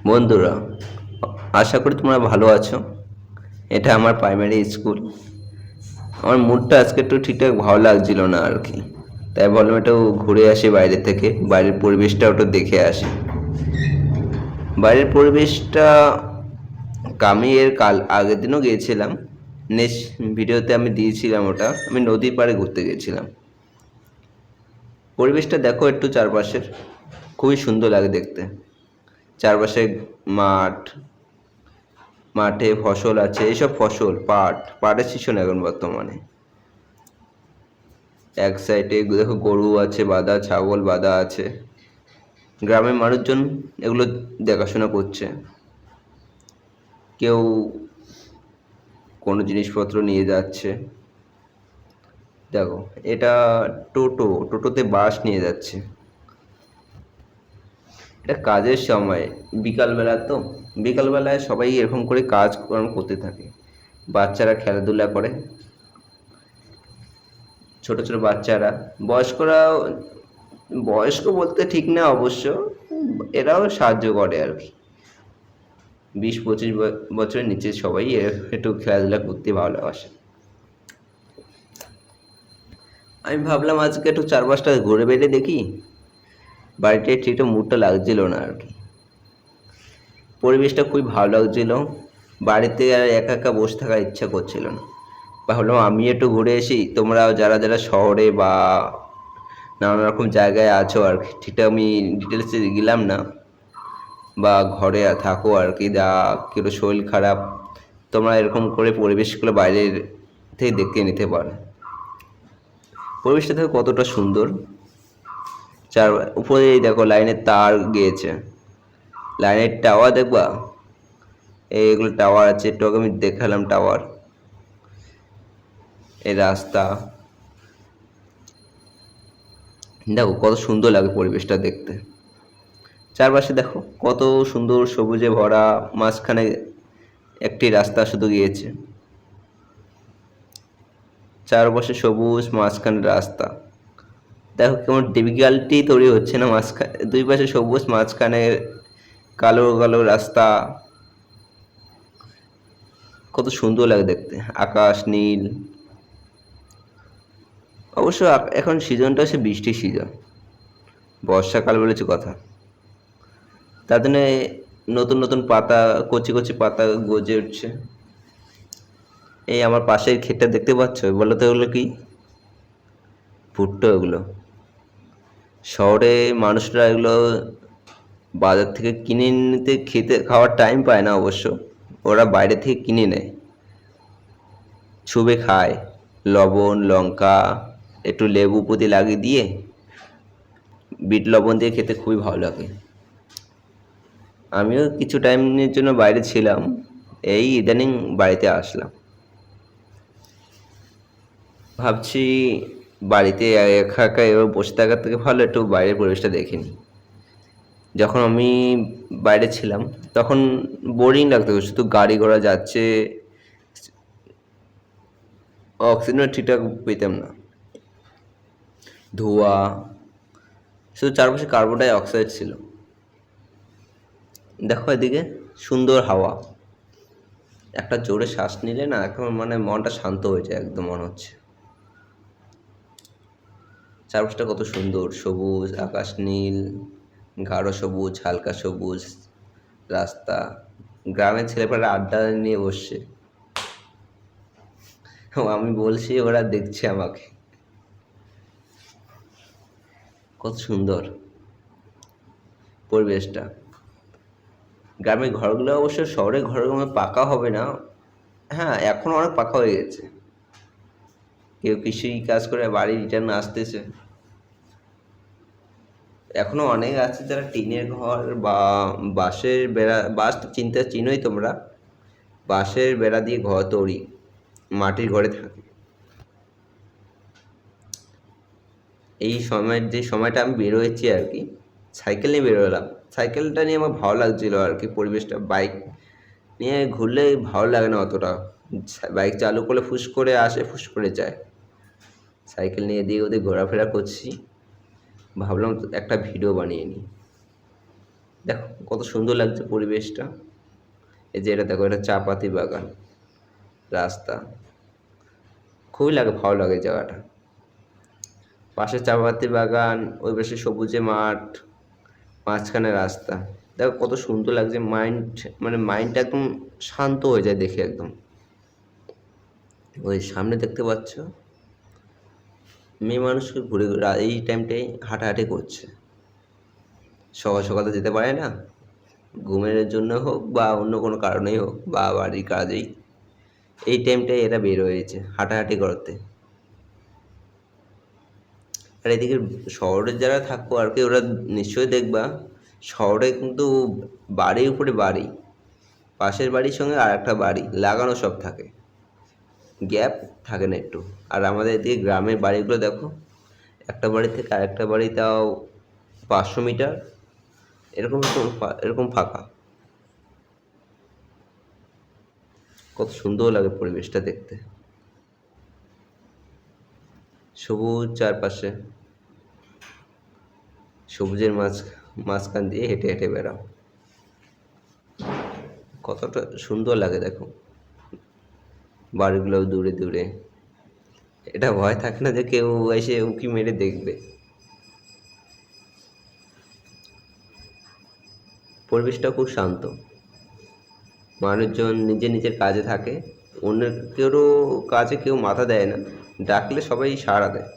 বন্ধুরা, আশা করি তোমরা ভালো আছো। এটা আমার প্রাইমারি স্কুল। আমার মুডটা আজকে একটু ঠিকঠাক ভালো লাগছিল না আর কি, তাই ভাবলাম একটু ঘুরে আসি বাইরে থেকে, বাইরের পরিবেশটা একটু দেখে আসি। বাইরের পরিবেশটা আমি এর আগের দিনও গিয়েছিলাম। নেক্সট ভিডিওতে আমি দিয়েছিলাম, ওটা আমি নদীর পাড়ে ঘুরতে গেছিলাম। পরিবেশটা দেখো একটু চারপাশের, খুবই সুন্দর লাগে দেখতে। চারপাশে মাঠ, মাঠে ফসল আছে, এইসব ফসল পাটের সিজন এখন বর্তমানে। এক সাইডে দেখো গরু আছে বাঁধা, ছাগল বাঁধা আছে। গ্রামের মানুষজন এগুলো দেখাশোনা করছে। কেউ কোনো জিনিসপত্র নিয়ে যাচ্ছে। দেখো, এটা টোটোতে বাঁশ নিয়ে যাচ্ছে। এটা কাজের সময়, বিকালবেলা তো, বিকালবেলায় সবাই এরকম করে কাজ করতে থাকে। বাচ্চারা খেলাধুলা করে, ছোট ছোট বাচ্চারা, বয়স্করা, বয়স্ক বলতে ঠিক না অবশ্য, এরাও সাহায্য করে আর কি। 20-25 বছরের নিচে সবাই একটু খেলাধুলা করতে ভালোবাসে। আমি ভাবলাম আজকে একটু চারপাশটা ঘুরে বেড়ে দেখি। বাড়িতে ঠিক মুডটা লাগছিল না আর কি, পরিবেশটা খুবই ভালো লাগছিল। বাড়িতে আর একা একা বসে থাকার ইচ্ছা করছিল না। ভাবলাম আমি একটু ঘুরে আসি, তোমরাও যারা যারা শহরে বা নানা রকম জায়গায় আছো আর কি, ঠিকঠাক আমি ডিটেলসে গেলাম না, বা ঘরে থাকো আর কি, যা কেউ শরীর খারাপ, তোমরা এরকম করে পরিবেশগুলো বাইরের থেকে দেখতে নিতে পারো। পরিবেশটা দেখো কতটা সুন্দর। চার উপরে দেখো লাইনের তার গিয়েছে, লাইনের টাওয়ার দেখবা, এইগুলো টাওয়ার আছে, একটু আগে আমি দেখালাম টাওয়ার। এই রাস্তা দেখো কত সুন্দর লাগে পরিবেশটা দেখতে। চারপাশে দেখো কত সুন্দর সবুজে ভরা, মাঝখানে একটি রাস্তা শুধু গিয়েছে। চারপাশে সবুজ, মাঝখানে রাস্তা। দেখো কেমন ডিফিকাল্টি তৈরি হচ্ছে না, মাঝখানে দুই পাশে সবুজ, মাঝখানে কালো কালো রাস্তা। কত সুন্দর লাগে দেখতে, আকাশ নীল। অবশ্য এখন সিজনটা হচ্ছে বৃষ্টির সিজন, বর্ষাকাল বলেছে কথা। তার জন্য নতুন নতুন পাতা, কচি কচি পাতা গজে উঠছে। এই আমার পাশের ক্ষেতটা দেখতে পাচ্ছ, বলো তো ওগুলো কি? ভুট্টো এগুলো। শহরে মানুষরা এগুলো বাজার থেকে কিনে নিতে, খেতে খাওয়ার টাইম পায় না অবশ্য, ওরা বাইরে থেকে কিনে নেয়, ছুবে খায়। লবণ লঙ্কা একটু লেবু পুঁতি লাগিয়ে দিয়ে, বিট লবণ দিয়ে খেতে খুবই ভালো লাগে। আমিও কিছু টাইমের জন্য বাইরে ছিলাম, এই ইদানিং বাড়িতে আসলাম। ভাবছি বাড়িতে একা একা এবার বসে থাকার থেকে ভালো একটু বাইরের পরিবেশটা দেখে নিই। যখন আমি বাইরে ছিলাম তখন বোরিং লাগতো, শুধু গাড়ি ঘোড়া যাচ্ছে, অক্সিজেন ঠিকঠাক পেতাম না, ধোঁয়া, শুধু চারপাশে কার্বন ডাই অক্সাইড ছিল। দেখো এদিকে সুন্দর হাওয়া, একটা জোরে শ্বাস নিলে না এখন মানে মনটা শান্ত হয়ে যায় একদম, মনে হচ্ছে। চারপাশটা কত সুন্দর, সবুজ, আকাশ নীল, গাঢ় সবুজ, হালকা সবুজ রাস্তা। গ্রামের ছেলেপেলেরা আড্ডা নিয়ে বসছে, আমি বলছি ওরা দেখছে আমাকে। কত সুন্দর পরিবেশটা। গ্রামের ঘরগুলো অবশ্য শহরের ঘরগুলো পাকা হবে না, হ্যাঁ এখন অনেক পাকা হয়ে গেছে। কেউ কৃষি কাজ করে বাড়ি রিটার্ন আসতেছে। এখনো অনেক আছে যারা টিনের ঘর বা বাঁশের বেড়া, বাঁশ তো চিনোই তোমরা, বাঁশের বেড়া দিয়ে ঘর তৈরি, মাটির ঘরে থাকে। এই সময়ের যে সময়টা আমি বেরোয়েছি আর কি, সাইকেল নিয়ে বেরোলাম। সাইকেলটা নিয়ে আমার ভালো লাগছিল আর কি পরিবেশটা। বাইক নিয়ে ঘুরলে ভালো লাগে না অতটা, বাইক চালু করলে ফুস করে আসে, ফুস করে যায়। সাইকেল নিয়ে এদিকে ওদিকে ঘোরাফেরা করছি, ভাবলাম একটা ভিডিও বানিয়ে নিই। দেখো কত সুন্দর লাগছে পরিবেশটা। এই যে এটা দেখো, এটা চা পাতি বাগান, রাস্তা, খুবই ভালো লাগে জায়গাটা। পাশে চা পাতি বাগান, ওই পাশে সবুজে মাঠ, মাঝখানে রাস্তা। দেখো কত সুন্দর লাগছে, মাইন্ডটা একদম শান্ত হয়ে যায় দেখে একদম। ওই সামনে দেখতে পাচ্ছ মেয়ে মানুষ ঘুরে ঘুরে এই টাইমটাই হাঁটাহাঁটি করছে। সকাল সকাল তো যেতে পারে না, ঘুমের জন্য হোক বা অন্য কোনো কারণেই হোক বা বাড়ির কাজেই, এই টাইমটাই এরা বের হয়েছে হাঁটাহাঁটি করতে। আর এদিকে শহরের যারা থাকবো আর কি, ওরা নিশ্চয়ই দেখবা শহরে কিন্তু বাড়ির উপরে বাড়ি, পাশের বাড়ির সঙ্গে আর একটা বাড়ি লাগানো সব থাকে, গ্যাপ থাকে না একটু। আর আমাদের এদিকে গ্রামের বাড়িগুলো দেখো, একটা বাড়ি থেকে আরেকটা বাড়ি তাও 500 মিটার, এরকম এরকম ফাঁকা। কত সুন্দর লাগে পরিবেশটা দেখতে, সবুজ চারপাশে, সবুজের মাঝখান দিয়ে হেঁটে হেঁটে বেড়াও, কতটা সুন্দর লাগে দেখো। বাড়িগুলো দূরে দূরে, এটা ভয় থাকে না যে কেউ এসে উঁকি মেরে দেখবে। পরিবেশটা খুব শান্ত, মানুষজন নিজের নিজের কাজে থাকে, অন্যের কেউরও কাজে কেউ মাথা দেয় না, ডাকলে সবাই সাড়া দেয়।